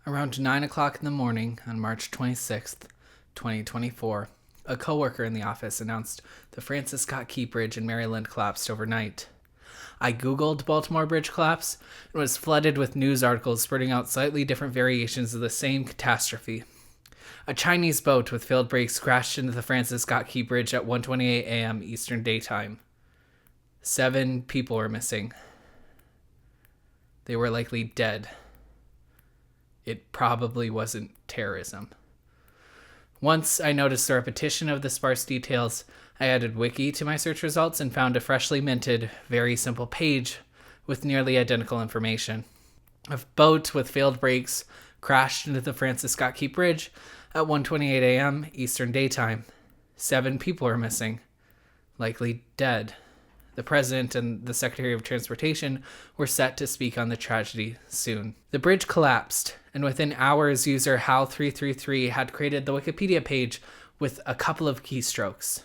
Around 9 o'clock in the morning on March 26th, 2024, a coworker in the office announced the Francis Scott Key Bridge in Maryland collapsed overnight. I googled Baltimore Bridge collapse and was flooded with news articles spurting out slightly different variations of the same catastrophe. A Chinese boat with failed brakes crashed into the Francis Scott Key Bridge at 1:28 a.m. Eastern Daytime. 7 people were missing. They were likely dead. It probably wasn't terrorism. Once I noticed the repetition of the sparse details, I added Wiki to my search results and found a freshly minted, very simple page with nearly identical information. A boat with failed brakes crashed into the Francis Scott Key Bridge at 1:28 a.m. Eastern Daytime. 7 people were missing, likely dead. The President and the Secretary of Transportation were set to speak on the tragedy soon. The bridge collapsed, and within hours, user Hal333 had created the Wikipedia page with a couple of keystrokes.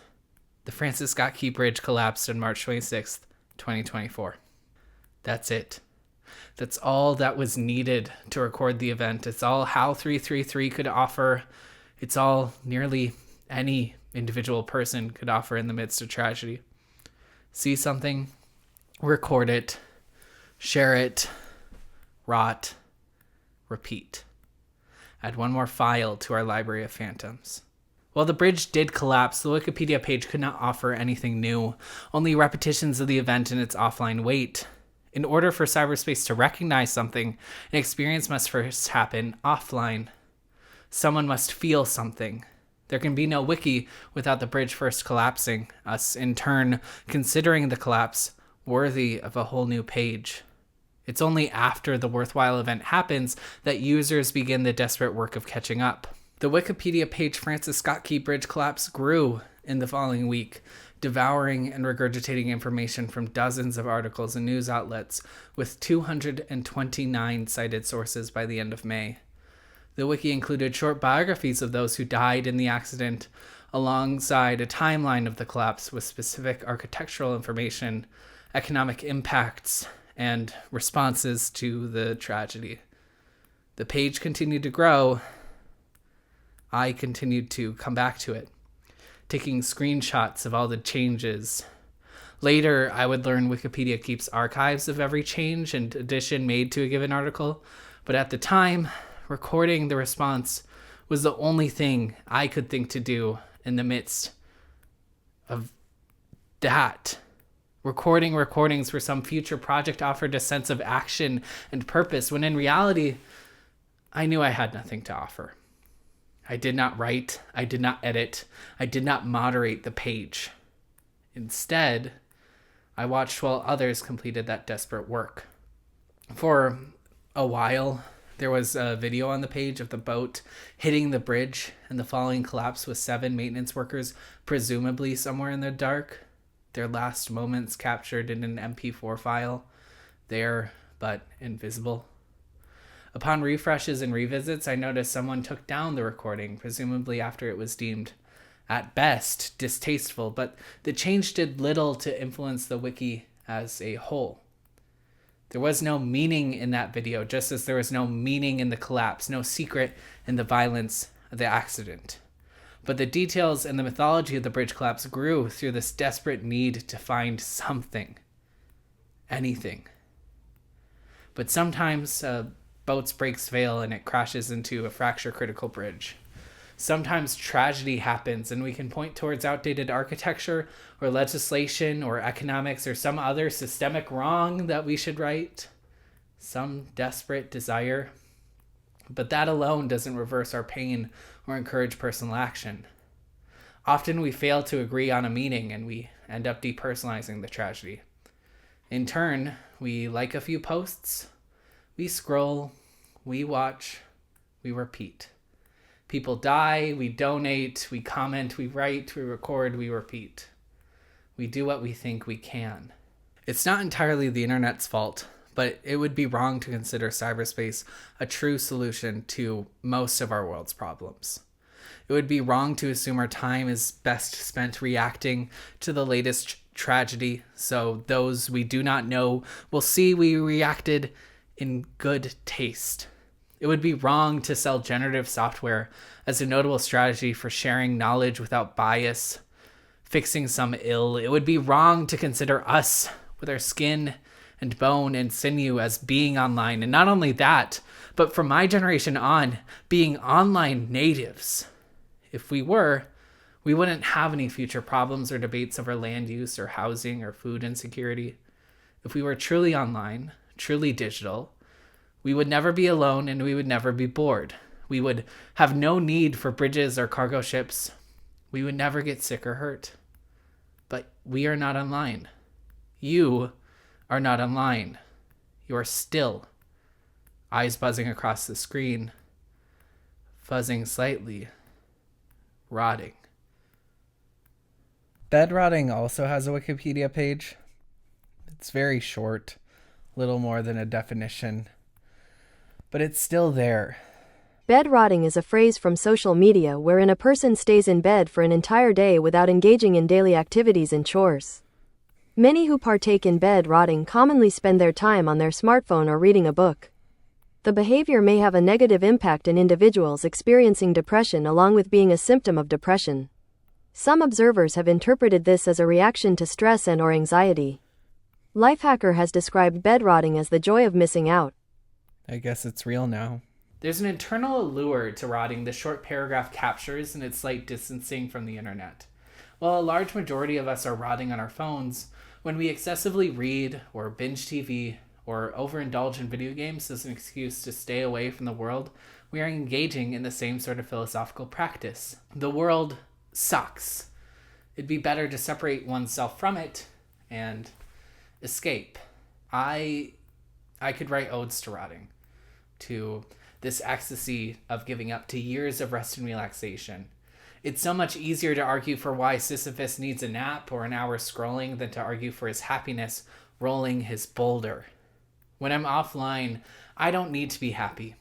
The Francis Scott Key Bridge collapsed on March 26th, 2024. That's it. That's all that was needed to record the event. It's all Hal333 could offer. It's all nearly any individual person could offer in the midst of tragedy. See something, record it, share it, rot, repeat. Add one more file to our library of phantoms. While the bridge did collapse, the Wikipedia page could not offer anything new, only repetitions of the event in its offline wait. In order for cyberspace to recognize something, an experience must first happen offline. Someone must feel something. There can be no wiki without the bridge first collapsing, us in turn considering the collapse worthy of a whole new page. It's only after the worthwhile event happens that users begin the desperate work of catching up. The Wikipedia page Francis Scott Key Bridge collapse grew in the following week, devouring and regurgitating information from dozens of articles and news outlets, with 229 cited sources by the end of May. The wiki included short biographies of those who died in the accident, alongside a timeline of the collapse with specific architectural information, economic impacts, and responses to the tragedy. The page continued to grow. I continued to come back to it, taking screenshots of all the changes. Later, I would learn Wikipedia keeps archives of every change and addition made to a given article, but at the time, recording the response was the only thing I could think to do in the midst of that. Recording recordings for some future project offered a sense of action and purpose, when in reality, I knew I had nothing to offer. I did not write, I did not edit, I did not moderate the page. Instead, I watched while others completed that desperate work. For a while, there was a video on the page of the boat hitting the bridge and the following collapse with 7 maintenance workers, presumably somewhere in the dark. Their last moments captured in an MP4 file, there but invisible. Upon refreshes and revisits, I noticed someone took down the recording, presumably after it was deemed, at best, distasteful, but the change did little to influence the wiki as a whole. There was no meaning in that video, just as there was no meaning in the collapse, no secret in the violence of the accident. But the details and the mythology of the bridge collapse grew through this desperate need to find something. Anything. But sometimes a boat's brakes fail and it crashes into a fracture-critical bridge. Sometimes tragedy happens and we can point towards outdated architecture or legislation or economics or some other systemic wrong that we should right. Some desperate desire. But that alone doesn't reverse our pain or encourage personal action. Often we fail to agree on a meaning and we end up depersonalizing the tragedy. In turn, we like a few posts, we scroll, we watch, we repeat. People die, we donate, we comment, we write, we record, we repeat. We do what we think we can. It's not entirely the internet's fault, but it would be wrong to consider cyberspace a true solution to most of our world's problems. It would be wrong to assume our time is best spent reacting to the latest tragedy, so those we do not know will see we reacted in good taste. It would be wrong to sell generative software as a notable strategy for sharing knowledge without bias, fixing some ill. It would be wrong to consider us with our skin and bone and sinew as being online. And not only that, but from my generation on, being online natives. If we were, we wouldn't have any future problems or debates over land use or housing or food insecurity. If we were truly online, truly digital, we would never be alone and we would never be bored. We would have no need for bridges or cargo ships. We would never get sick or hurt. But we are not online. You are not online. You are still. Eyes buzzing across the screen. Fuzzing slightly. Rotting. Bed rotting also has a Wikipedia page. It's very short, little more than a definition, but it's still there. Bed rotting is a phrase from social media wherein a person stays in bed for an entire day without engaging in daily activities and chores. Many who partake in bed rotting commonly spend their time on their smartphone or reading a book. The behavior may have a negative impact in individuals experiencing depression along with being a symptom of depression. Some observers have interpreted this as a reaction to stress and/or anxiety. Lifehacker has described bed rotting as the joy of missing out. I guess it's real now. There's an internal allure to rotting the short paragraph captures and its slight distancing from the internet. While a large majority of us are rotting on our phones, when we excessively read or binge TV or overindulge in video games as an excuse to stay away from the world, we are engaging in the same sort of philosophical practice. The world sucks. It'd be better to separate oneself from it and escape. I could write odes to rotting, to this ecstasy of giving up, to years of rest and relaxation. It's so much easier to argue for why Sisyphus needs a nap or an hour scrolling than to argue for his happiness rolling his boulder. When I'm offline, I don't need to be happy.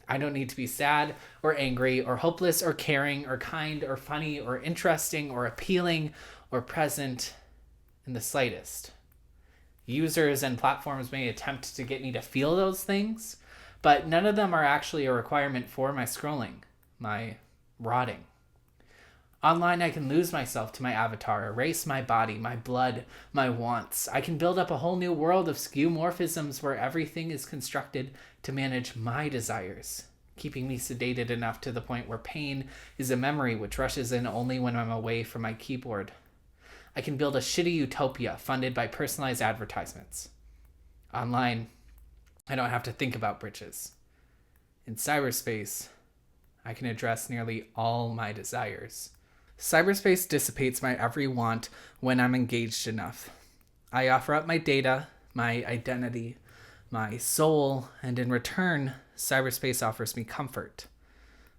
I don't need to be sad or angry or hopeless or caring or kind or funny or interesting or appealing or present in the slightest. Users and platforms may attempt to get me to feel those things, but none of them are actually a requirement for my scrolling, my rotting. Online, I can lose myself to my avatar, erase my body, my blood, my wants. I can build up a whole new world of skeuomorphisms where everything is constructed to manage my desires, keeping me sedated enough to the point where pain is a memory which rushes in only when I'm away from my keyboard. I can build a shitty utopia funded by personalized advertisements. Online, I don't have to think about bridges. In cyberspace, I can address nearly all my desires. Cyberspace dissipates my every want when I'm engaged enough. I offer up my data, my identity, my soul, and in return, cyberspace offers me comfort.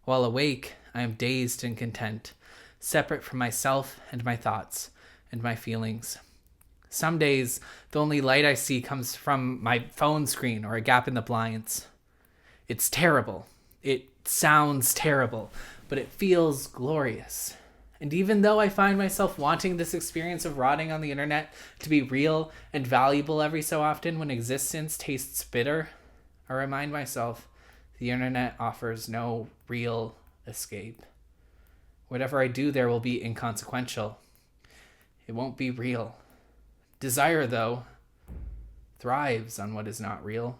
While awake, I am dazed and content, separate from myself and my thoughts and my feelings. Some days, the only light I see comes from my phone screen or a gap in the blinds. It's terrible. It sounds terrible, but it feels glorious. And even though I find myself wanting this experience of rotting on the internet to be real and valuable every so often when existence tastes bitter, I remind myself the internet offers no real escape. Whatever I do there will be inconsequential. It won't be real. Desire, though, thrives on what is not real.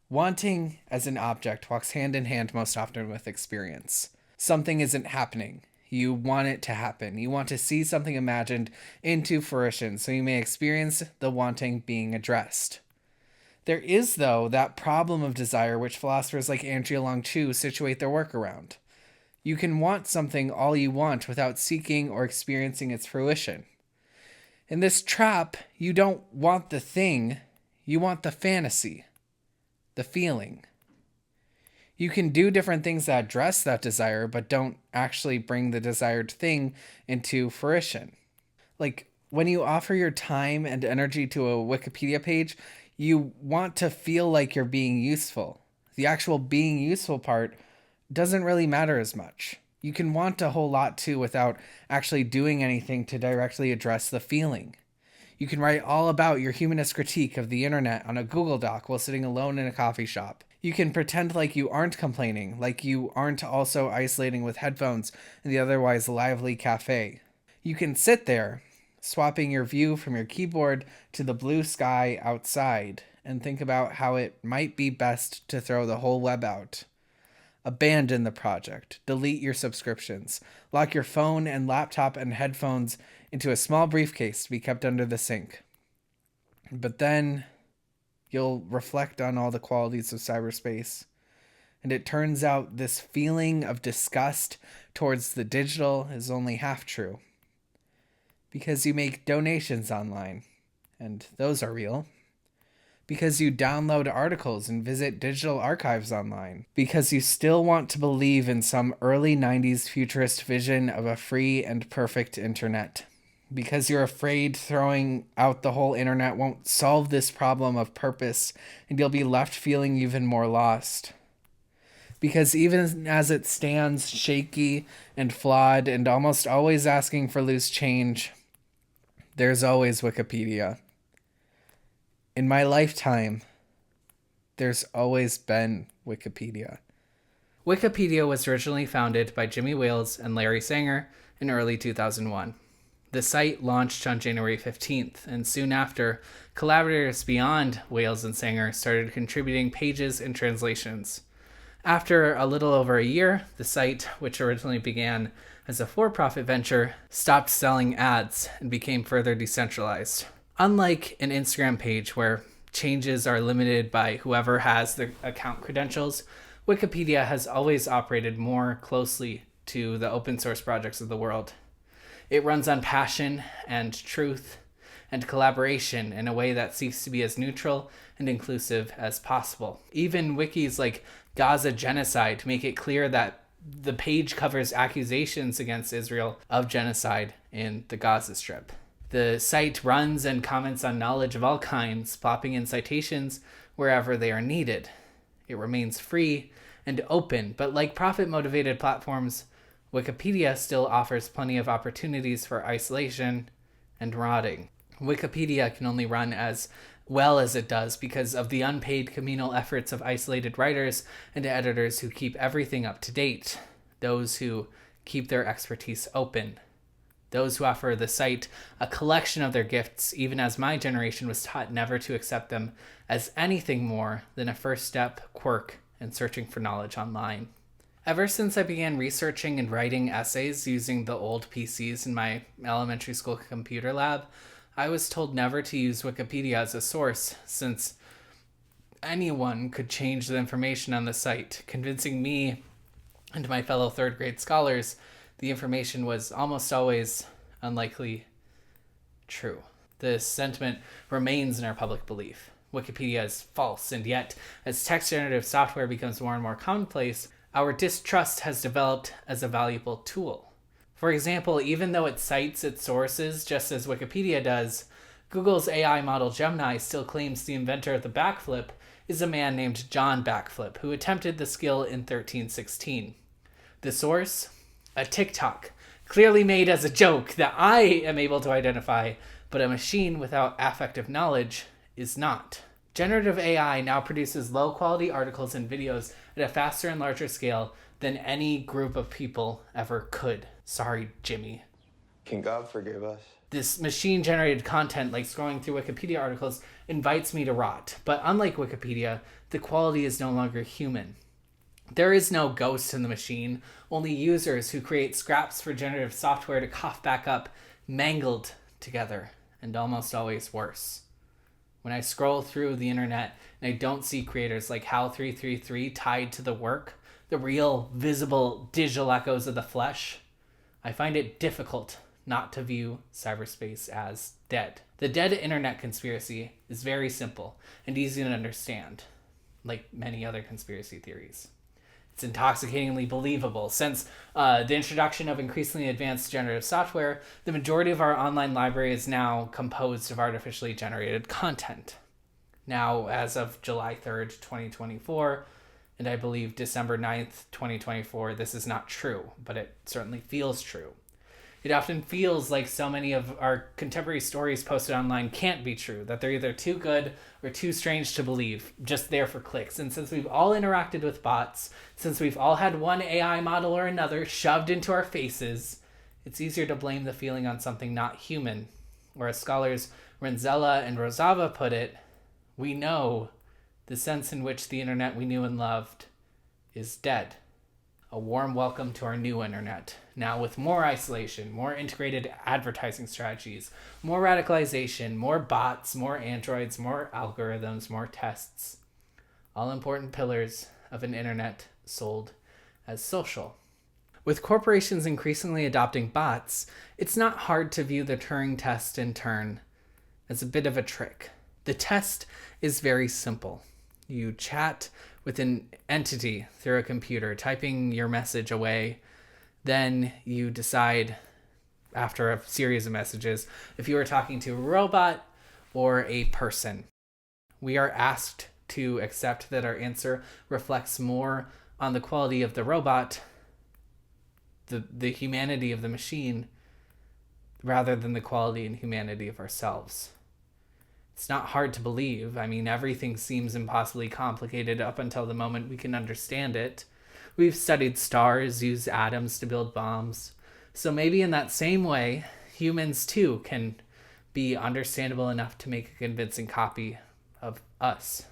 Wanting as an object walks hand in hand most often with experience. Something isn't happening. You want it to happen. You want to see something imagined into fruition, so you may experience the wanting being addressed. There is, though, that problem of desire which philosophers like Andrea Long Chu situate their work around. You can want something all you want without seeking or experiencing its fruition. In this trap, you don't want the thing, you want the fantasy, the feeling. You can do different things that address that desire, but don't actually bring the desired thing into fruition. Like when you offer your time and energy to a Wikipedia page, you want to feel like you're being useful. The actual being useful part doesn't really matter as much. You can want a whole lot too without actually doing anything to directly address the feeling. You can write all about your humanist critique of the internet on a Google Doc while sitting alone in a coffee shop. You can pretend like you aren't complaining, like you aren't also isolating with headphones in the otherwise lively cafe. You can sit there, swapping your view from your keyboard to the blue sky outside, and think about how it might be best to throw the whole web out. Abandon the project, delete your subscriptions, lock your phone and laptop and headphones into a small briefcase to be kept under the sink. But then you'll reflect on all the qualities of cyberspace, and it turns out this feeling of disgust towards the digital is only half true. Because you make donations online, and those are real. Because you download articles and visit digital archives online. Because you still want to believe in some early 90s futurist vision of a free and perfect internet. Because you're afraid throwing out the whole internet won't solve this problem of purpose, and you'll be left feeling even more lost. Because even as it stands shaky and flawed and almost always asking for loose change, there's always Wikipedia. In my lifetime, there's always been Wikipedia. Wikipedia was originally founded by Jimmy Wales and Larry Sanger in early 2001. The site launched on January 15th, and soon after, collaborators beyond Wales and Sanger started contributing pages and translations. After a little over a year, the site, which originally began as a for-profit venture, stopped selling ads and became further decentralized. Unlike an Instagram page where changes are limited by whoever has the account credentials, Wikipedia has always operated more closely to the open source projects of the world. It runs on passion and truth and collaboration in a way that seeks to be as neutral and inclusive as possible. Even wikis like Gaza genocide make it clear that the page covers accusations against Israel of genocide in the Gaza Strip. The site runs and comments on knowledge of all kinds, plopping in citations wherever they are needed. It remains free and open, but like profit-motivated platforms, Wikipedia still offers plenty of opportunities for isolation and rotting. Wikipedia can only run as well as it does because of the unpaid communal efforts of isolated writers and editors who keep everything up to date, those who keep their expertise open, those who offer the site a collection of their gifts, even as my generation was taught never to accept them as anything more than a first step, quirk, and searching for knowledge online. Ever since I began researching and writing essays using the old PCs in my elementary school computer lab, I was told never to use Wikipedia as a source, since anyone could change the information on the site, convincing me and my fellow third grade scholars the information was almost always unlikely true. This sentiment remains in our public belief. Wikipedia is false, and yet, as text-generative software becomes more and more commonplace, our distrust has developed as a valuable tool. For example, even though it cites its sources just as Wikipedia does, Google's AI model Gemini still claims the inventor of the backflip is a man named John Backflip, who attempted the skill in 1316. The source? A TikTok, clearly made as a joke that I am able to identify, but a machine without affective knowledge is not. Generative AI now produces low-quality articles and videos at a faster and larger scale than any group of people ever could. Sorry, Jimmy. Can God forgive us? This machine-generated content, like scrolling through Wikipedia articles, invites me to rot. But unlike Wikipedia, the quality is no longer human. There is no ghost in the machine, only users who create scraps for generative software to cough back up, mangled together, and almost always worse. When I scroll through the internet and I don't see creators like Hal333 tied to the work, the real, visible, digital echoes of the flesh, I find it difficult not to view cyberspace as dead. The dead internet conspiracy is very simple and easy to understand, like many other conspiracy theories. It's intoxicatingly believable. Since the introduction of increasingly advanced generative software, the majority of our online library is now composed of artificially generated content. Now, as of July 3rd, 2024, and I believe December 9th, 2024, this is not true, but it certainly feels true. It often feels like so many of our contemporary stories posted online can't be true, that they're either too good or too strange to believe, just there for clicks. And since we've all interacted with bots, since we've all had one AI model or another shoved into our faces, it's easier to blame the feeling on something not human. Or as scholars Renzella and Rosava put it, we know the sense in which the internet we knew and loved is dead. A warm welcome to our new internet, now with more isolation, more integrated advertising strategies, more radicalization, more bots, more androids, more algorithms, more tests. All important pillars of an internet sold as social. With corporations increasingly adopting bots, it's not hard to view the Turing test in turn as a bit of a trick. The test is very simple. You chat with an entity through a computer, typing your message away. Then you decide, after a series of messages, if you are talking to a robot or a person. We are asked to accept that our answer reflects more on the quality of the robot, the humanity of the machine, rather than the quality and humanity of ourselves. It's not hard to believe. I mean, everything seems impossibly complicated up until the moment we can understand it. We've studied stars, used atoms to build bombs. So maybe in that same way, humans too can be understandable enough to make a convincing copy of us.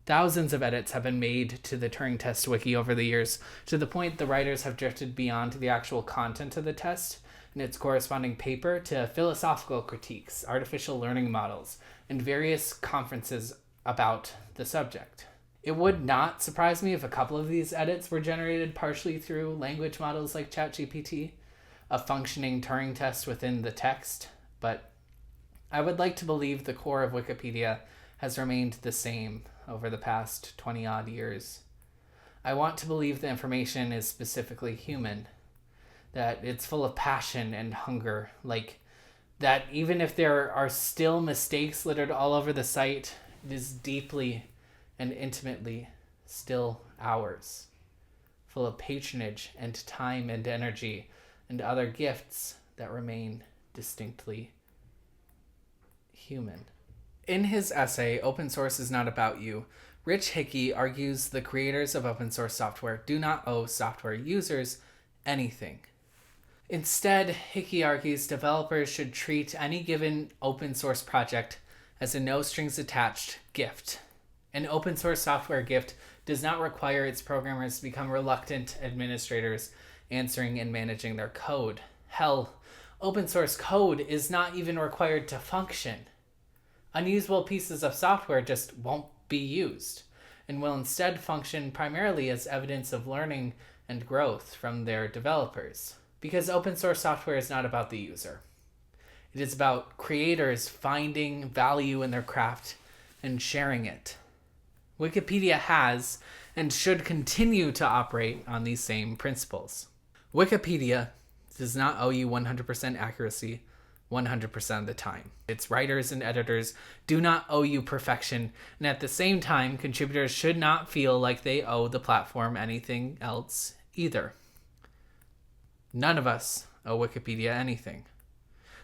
Thousands of edits have been made to the Turing test wiki over the years, to the point the writers have drifted beyond the actual content of the test and its corresponding paper to philosophical critiques, artificial learning models, and various conferences about the subject. It would not surprise me if a couple of these edits were generated partially through language models like ChatGPT, a functioning Turing test within the text, but I would like to believe the core of Wikipedia has remained the same over the past 20-odd years. I want to believe the information is specifically human, that it's full of passion and hunger, like that even if there are still mistakes littered all over the site, it is deeply and intimately still ours, full of patronage and time and energy and other gifts that remain distinctly human. In his essay, Open Source is Not About You, Rich Hickey argues the creators of open source software do not owe software users anything. Instead, Hickey argues developers should treat any given open source project as a no-strings-attached gift. An open source software gift does not require its programmers to become reluctant administrators answering and managing their code. Hell, open source code is not even required to function. Unusable pieces of software just won't be used and will instead function primarily as evidence of learning and growth from their developers. Because open source software is not about the user. It is about creators finding value in their craft and sharing it. Wikipedia has and should continue to operate on these same principles. Wikipedia does not owe you 100% accuracy 100% of the time. Its writers and editors do not owe you perfection, and at the same time, contributors should not feel like they owe the platform anything else either. None of us owe Wikipedia anything.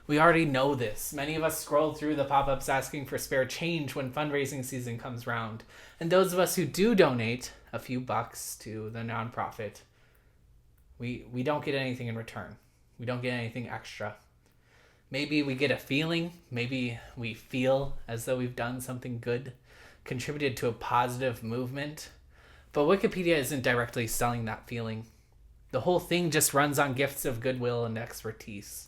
We already know this. Many of us scroll through the pop-ups asking for spare change when fundraising season comes round. And those of us who do donate a few bucks to the nonprofit, we don't get anything in return. We don't get anything extra. Maybe we get a feeling. Maybe we feel as though we've done something good, contributed to a positive movement. But Wikipedia isn't directly selling that feeling. The whole thing just runs on gifts of goodwill and expertise.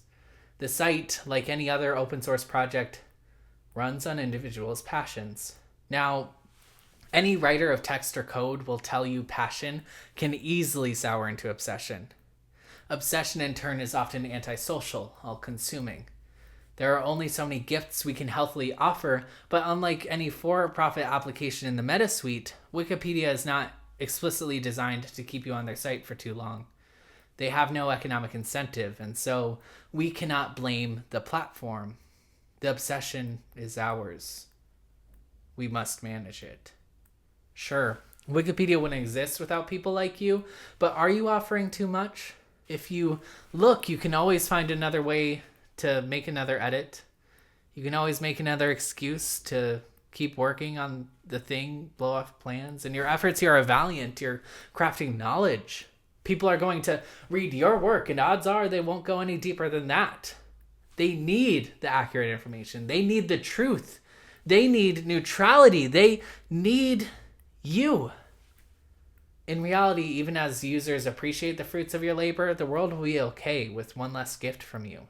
The site, like any other open source project, runs on individuals' passions. Now, any writer of text or code will tell you passion can easily sour into obsession. Obsession, in turn, is often antisocial, all-consuming. There are only so many gifts we can healthily offer, but unlike any for-profit application in the Meta suite, Wikipedia is not explicitly designed to keep you on their site for too long. They have no economic incentive, and so we cannot blame the platform. The obsession is ours. We must manage it. Sure, Wikipedia wouldn't exist without people like you, but are you offering too much? If you look, you can always find another way to make another edit. You can always make another excuse to keep working on the thing, blow off plans. And your efforts here are valiant. You're crafting knowledge. People are going to read your work, and odds are they won't go any deeper than that. They need the accurate information. They need the truth. They need neutrality. They need you. In reality, even as users appreciate the fruits of your labor, the world will be okay with one less gift from you.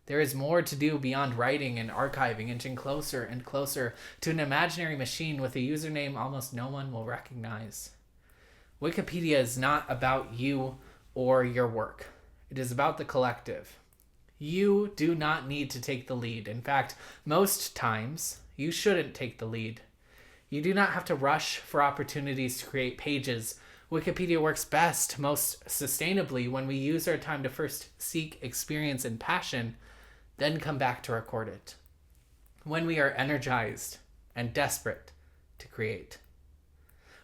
There is more to do beyond writing and archiving, inching closer and closer to an imaginary machine with a username almost no one will recognize. Wikipedia is not about you or your work. It is about the collective. You do not need to take the lead. In fact, most times, you shouldn't take the lead. You do not have to rush for opportunities to create pages. Wikipedia works best, most sustainably, when we use our time to first seek experience and passion, then come back to record it. When we are energized and desperate to create.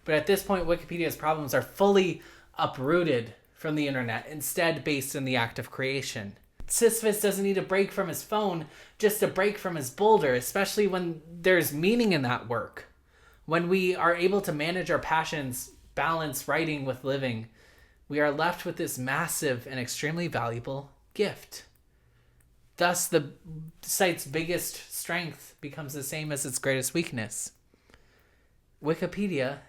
But at this point, Wikipedia's problems are fully uprooted from the internet, instead based in the act of creation. Sisyphus doesn't need a break from his phone, just a break from his boulder, especially when there's meaning in that work. When we are able to manage our passions, balance writing with living, we are left with this massive and extremely valuable gift. Thus, the site's biggest strength becomes the same as its greatest weakness. Wikipedia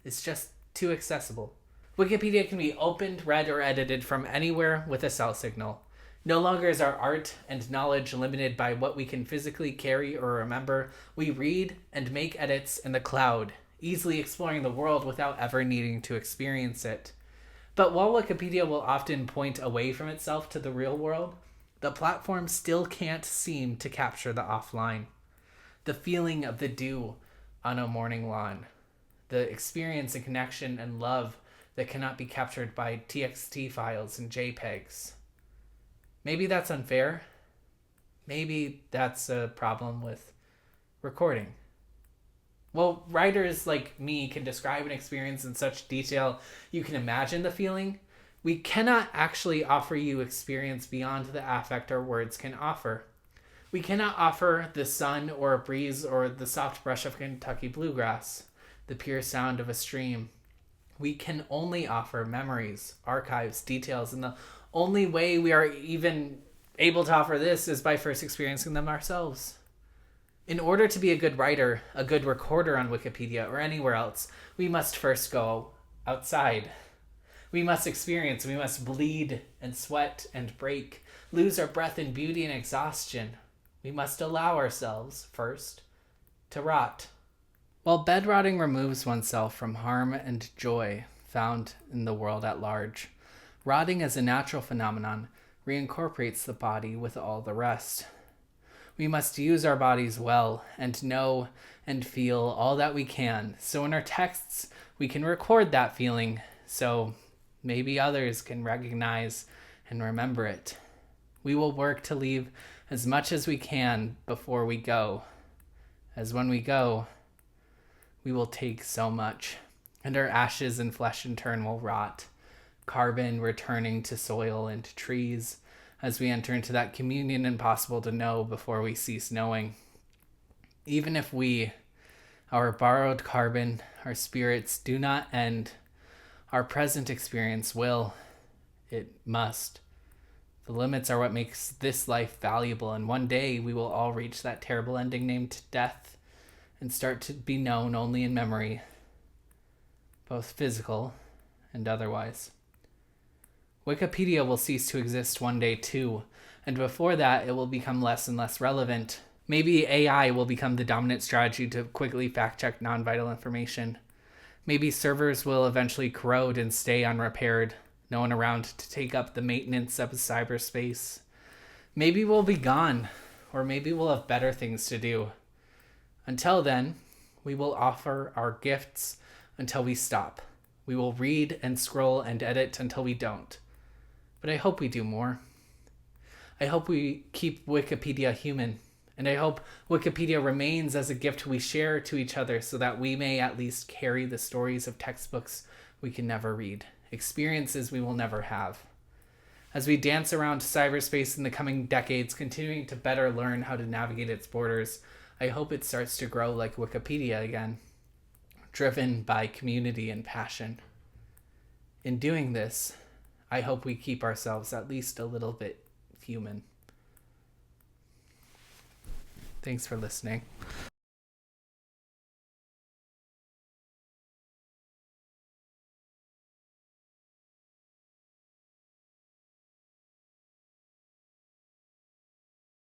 is just too accessible. Wikipedia can be opened, read, or edited from anywhere with a cell signal. No longer is our art and knowledge limited by what we can physically carry or remember. We read and make edits in the cloud, easily exploring the world without ever needing to experience it. But while Wikipedia will often point away from itself to the real world, the platform still can't seem to capture the offline. The feeling of the dew on a morning lawn. The experience and connection and love that cannot be captured by TXT files and JPEGs. Maybe that's unfair. Maybe that's a problem with recording. Well, writers like me can describe an experience in such detail you can imagine the feeling. We cannot actually offer you experience beyond the affect our words can offer. We cannot offer the sun or a breeze or the soft brush of Kentucky bluegrass, the pure sound of a stream. We can only offer memories, archives, details, and the only way we are even able to offer this is by first experiencing them ourselves. In order to be a good writer, a good recorder on Wikipedia or anywhere else, we must first go outside. We must experience, we must bleed and sweat and break, lose our breath in beauty and exhaustion. We must allow ourselves, first, to rot. While bed rotting removes oneself from harm and joy found in the world at large, rotting as a natural phenomenon reincorporates the body with all the rest. We must use our bodies well and know and feel all that we can, so in our texts we can record that feeling, so maybe others can recognize and remember it. We will work to leave as much as we can before we go, as when we go, we will take so much, and our ashes and flesh in turn will rot, carbon returning to soil and to trees, as we enter into that communion impossible to know before we cease knowing. Even if we, our borrowed carbon, our spirits do not end, our present experience will. It must. The limits are what makes this life valuable, and one day we will all reach that terrible ending named death and start to be known only in memory, both physical and otherwise. Wikipedia will cease to exist one day too, and before that it will become less and less relevant. Maybe AI will become the dominant strategy to quickly fact-check non-vital information. Maybe servers will eventually corrode and stay unrepaired, no one around to take up the maintenance of cyberspace. Maybe we'll be gone, or maybe we'll have better things to do. Until then, we will offer our gifts until we stop. We will read and scroll and edit until we don't. But I hope we do more. I hope we keep Wikipedia human. And I hope Wikipedia remains as a gift we share to each other so that we may at least carry the stories of textbooks we can never read, experiences we will never have. As we dance around cyberspace in the coming decades, continuing to better learn how to navigate its borders, I hope it starts to grow like Wikipedia again, driven by community and passion. In doing this, I hope we keep ourselves at least a little bit human. Thanks for listening.